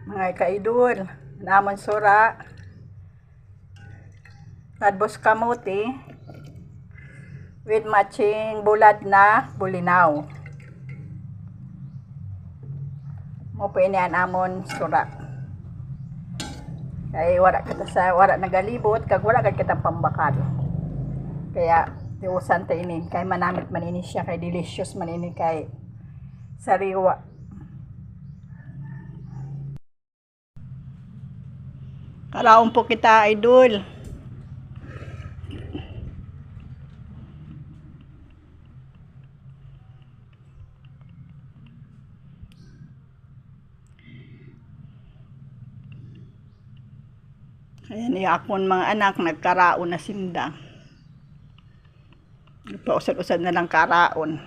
Mga kaidol, namon sura, talbos kamuti, with matching bulad na bulinaw. Mo po inian amon sura. Kaya wala nagalibot, kag wala kag kitang pambakal. Kaya tiusan ta inin, kay manamit man ini siya, kay delicious man ini kay sariwa. Kalaon po kita, idol. Kaya niya akong mga anak nagkaraon na sinda. Pausad-usad na lang karaon.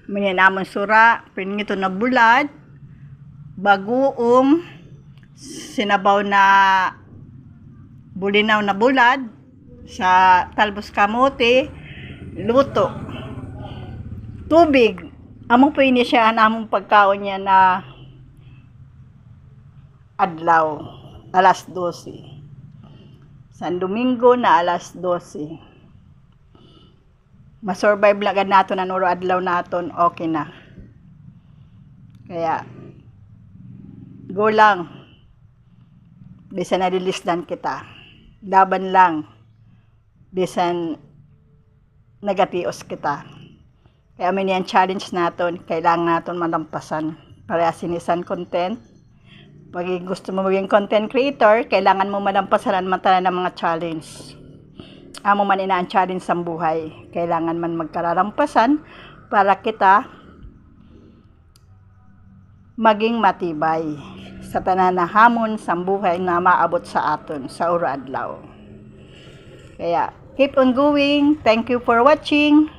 Maninamon sura, pinito na bulad, bagoong, sinabaw na bulinaw na bulad, sa talbos kamote, luto. Tubig. Among po ini siya, among pagkaon niya na adlaw, alas 12. San Domingo na alas 12. Masurvive lagad naton ang uro adlaw naton, okay na. Kaya, go lang. Bisan na-release kita. Laban lang. Bisan nagatios kita. Kaya may niyan challenge naton, kailangan naton malampasan. Para sinisan content. Pag gusto mo maging content creator, kailangan mo malampasan matala ng mga challenge. Amo man inaan challenge sa buhay. Kailangan man magkararampasan para kita maging matibay sa pananahamon sa buhay na maabot sa aton sa ura adlaw. Kaya, keep on going. Thank you for watching.